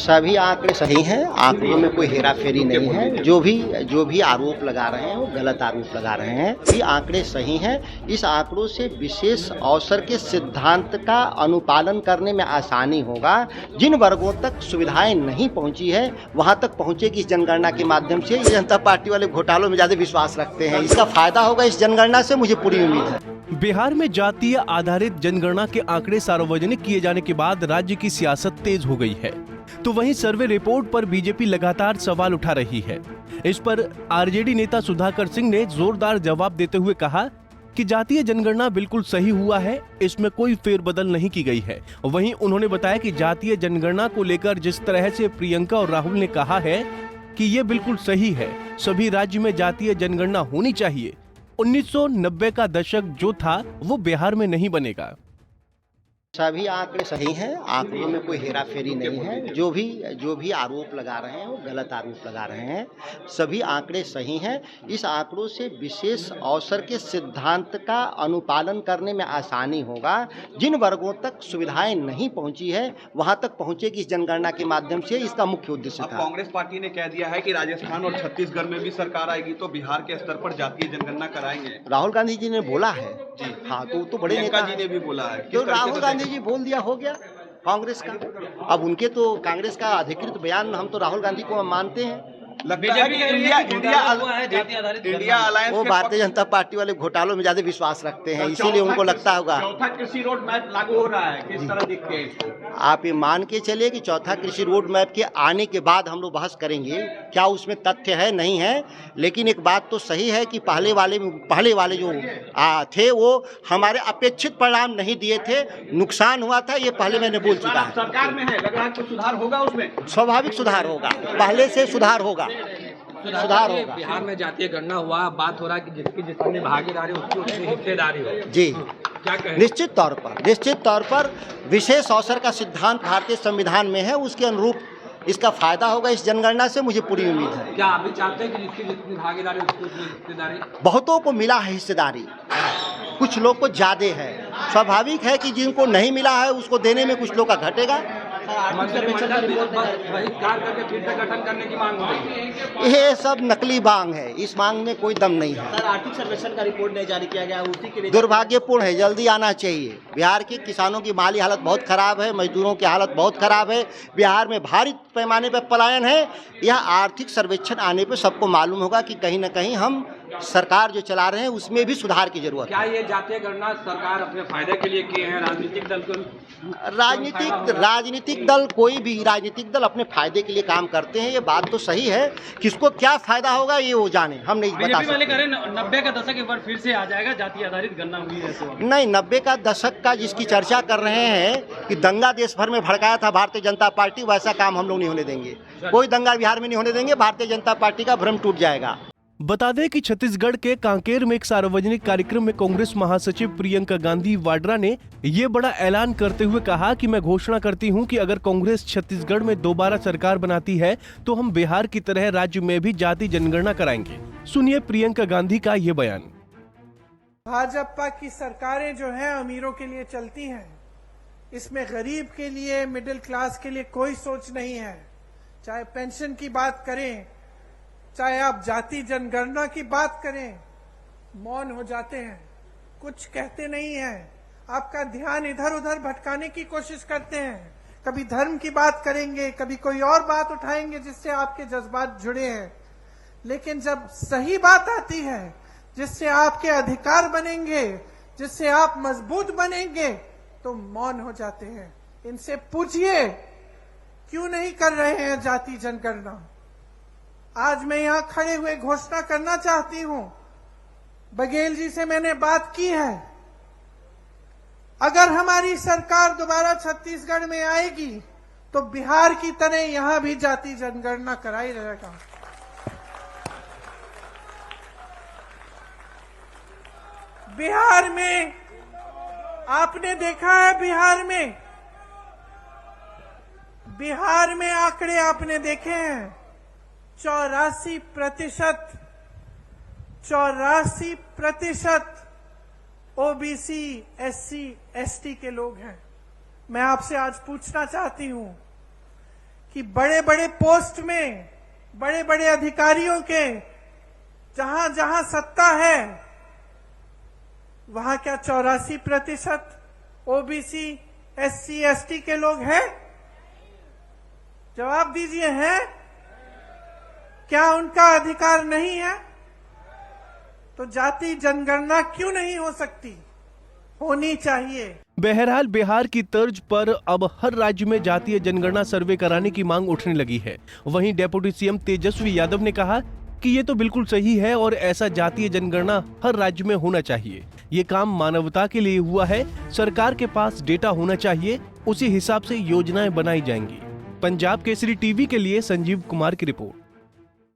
सभी आंकड़े सही हैं, आंकड़ों में कोई हेराफेरी नहीं है। जो भी आरोप लगा रहे हैं वो गलत आरोप लगा रहे हैं। ये आंकड़े सही हैं। इस आंकड़ों से विशेष अवसर के सिद्धांत का अनुपालन करने में आसानी होगा। जिन वर्गों तक सुविधाएं नहीं पहुंची है वहां तक पहुंचेगी इस जनगणना के माध्यम से। ये जनता पार्टी वाले घोटालों में ज्यादा विश्वास रखते हैं, इसका फायदा होगा इस जनगणना से, मुझे पूरी उम्मीद है। बिहार में जातीय आधारित जनगणना के आंकड़े सार्वजनिक किए जाने के बाद राज्य की सियासत तेज हो गई है, तो वहीं सर्वे रिपोर्ट पर बीजेपी लगातार सवाल उठा रही है। इस पर आरजेडी नेता सुधाकर सिंह ने जोरदार जवाब देते हुए कहा कि जातीय जनगणना बिल्कुल सही हुआ है, इसमें कोई फेरबदल नहीं की गई है। वहीं उन्होंने बताया कि जातीय जनगणना को लेकर जिस तरह से प्रियंका और राहुल ने कहा है कि ये बिल्कुल सही है, सभी राज्य में जातीय जनगणना होनी चाहिए। 1990 का दशक जो था वो बिहार में नहीं बनेगा। सभी आंकड़े सही हैं, आंकड़ों में कोई हेराफेरी नहीं है। जो भी आरोप लगा रहे हैं वो गलत आरोप लगा रहे हैं। सभी आंकड़े सही हैं। इस आंकड़ों से विशेष अवसर के सिद्धांत का अनुपालन करने में आसानी होगा। जिन वर्गों तक सुविधाएं नहीं पहुंची है वहां तक पहुंचेगी इस जनगणना के माध्यम से, इसका मुख्य उद्देश्य था। कांग्रेस पार्टी ने कह दिया है कि राजस्थान और छत्तीसगढ़ में भी सरकार आएगी तो बिहार के स्तर पर जातीय जनगणना कराएंगे। राहुल गांधी जी ने बोला है जी, हाँ, तो बड़े नेता जी ने भी बोला है। तो राहुल गांधी जी बोल दिया, हो गया कांग्रेस का। अब उनके तो कांग्रेस का अधिकृत बयान, हम तो राहुल गांधी को मानते हैं। इंडिया अलायंस वो भारतीय जनता पार्टी वाले घोटालों में ज्यादा विश्वास रखते हैं, इसीलिए उनको लगता होगा। चौथा कृषि रोड मैप लागू हो रहा है, किस तरह दिखते हैं इसको? आप ये मान के चलिए कि चौथा कृषि रोड मैप के आने के बाद हम लोग बहस करेंगे क्या उसमें तथ्य है नहीं है। लेकिन एक बात तो सही है कि पहले वाले जो थे वो हमारे अपेक्षित परिणाम नहीं दिए थे, नुकसान हुआ था, ये पहले मैंने बोल चुका है। सरकार में है, लग रहा है कुछ सुधार होगा उसमें। स्वाभाविक सुधार होगा, पहले से सुधार होगा। बिहार में जातीय गणना हुआ, बात हो रहा है कि जिसकी जितनी भागीदारी उसकी उतनी हिस्सेदारी हो। जी, क्या कहें? निश्चित तौर पर विशेष अवसर का सिद्धांत भारतीय संविधान में है, उसके अनुरूप इसका फायदा होगा इस जनगणना से, मुझे पूरी उम्मीद है। क्या आप भी चाहते हैं कि जिसकी जितनी भागीदारी उसकी उतनी हिस्सेदारी? बहुतों को मिला है हिस्सेदारी, कुछ लोग को ज्यादा है। स्वाभाविक है कि जिनको नहीं मिला है उसको देने में कुछ लोग का घटेगा। मंत्रिमंडल बहिष्कार करके फिर से गठन करने की मांग हो रही है। ये सब नकली मांग है, इस मांग में कोई दम नहीं है। सर, आर्थिक सर्वेक्षण का रिपोर्ट नहीं जारी किया गया, उसी के लिए दुर्भाग्यपूर्ण है, जल्दी आना चाहिए। बिहार के किसानों की माली हालत बहुत खराब है, मजदूरों की हालत बहुत खराब है। बिहार में भारी पैमाने पर पलायन है। यह आर्थिक सर्वेक्षण आने पर सबको मालूम होगा कि कहीं न कहीं हम सरकार जो चला रहे हैं उसमें भी सुधार की जरूरत है। क्या ये जातीय गणना सरकार अपने फायदे के लिए किए हैं? राजनीतिक दल को राजनीतिक दल, कोई भी राजनीतिक दल अपने फायदे के लिए काम करते हैं, ये बात तो सही है। किसको क्या फायदा होगा ये वो जाने, हम नहीं बता सकते। 90 का दशक एक बार फिर से आ जाएगा, जातीय आधारित गणना हुई है तो नहीं, 90 का दशक का जिसकी चर्चा कर रहे हैं कि दंगा देश भर में भड़काया था भारतीय जनता पार्टी, वैसा काम हम लोग नहीं होने देंगे। कोई दंगा बिहार में नहीं होने देंगे, भारतीय जनता पार्टी का भ्रम टूट जाएगा। बता दें कि छत्तीसगढ़ के कांकेर में एक सार्वजनिक कार्यक्रम में कांग्रेस महासचिव प्रियंका गांधी वाड्रा ने ये बड़ा ऐलान करते हुए कहा कि मैं घोषणा करती हूं कि अगर कांग्रेस छत्तीसगढ़ में दोबारा सरकार बनाती है तो हम बिहार की तरह राज्य में भी जाति जनगणना कराएंगे। सुनिए प्रियंका गांधी का ये बयान। भाजपा की सरकारें जो हैं अमीरों के लिए चलती हैं, इसमें गरीब के लिए, मिडिल क्लास के लिए कोई सोच नहीं है। चाहे पेंशन की बात करें, चाहे आप जाति जनगणना की बात करें, मौन हो जाते हैं, कुछ कहते नहीं हैं। आपका ध्यान इधर उधर भटकाने की कोशिश करते हैं। कभी धर्म की बात करेंगे, कभी कोई और बात उठाएंगे जिससे आपके जज्बात जुड़े हैं। लेकिन जब सही बात आती है, जिससे आपके अधिकार बनेंगे, जिससे आप मजबूत बनेंगे, तो मौन हो जाते हैं। इनसे पूछिए क्यों नहीं कर रहे हैं जाति जनगणना। आज मैं यहां खड़े हुए घोषणा करना चाहती हूं, बघेल जी से मैंने बात की है, अगर हमारी सरकार दोबारा छत्तीसगढ़ में आएगी तो बिहार की तरह यहां भी जाति जनगणना कराई जाएगा। बिहार में आपने देखा है, बिहार में आंकड़े आपने देखे हैं, 84% ओबीसी, एससी, एसटी के लोग हैं। मैं आपसे आज पूछना चाहती हूं, कि बड़े बड़े पोस्ट में बड़े बड़े अधिकारियों के जहां जहां सत्ता है वहां क्या 84% ओबीसी SC ST के लोग हैं? जवाब दीजिए, हैं? क्या उनका अधिकार नहीं है? तो जाति जनगणना क्यों नहीं हो सकती? होनी चाहिए। बहरहाल बिहार की तर्ज पर अब हर राज्य में जातीय जनगणना सर्वे कराने की मांग उठने लगी है। वहीं डेप्यूटी सीएम तेजस्वी यादव ने कहा कि ये तो बिल्कुल सही है और ऐसा जातीय जनगणना हर राज्य में होना चाहिए। ये काम मानवता के लिए हुआ है, सरकार के पास डेटा होना चाहिए, उसी हिसाब से योजनाएं बनाई जाएंगी। पंजाब केसरी टीवी के लिए संजीव कुमार की रिपोर्ट।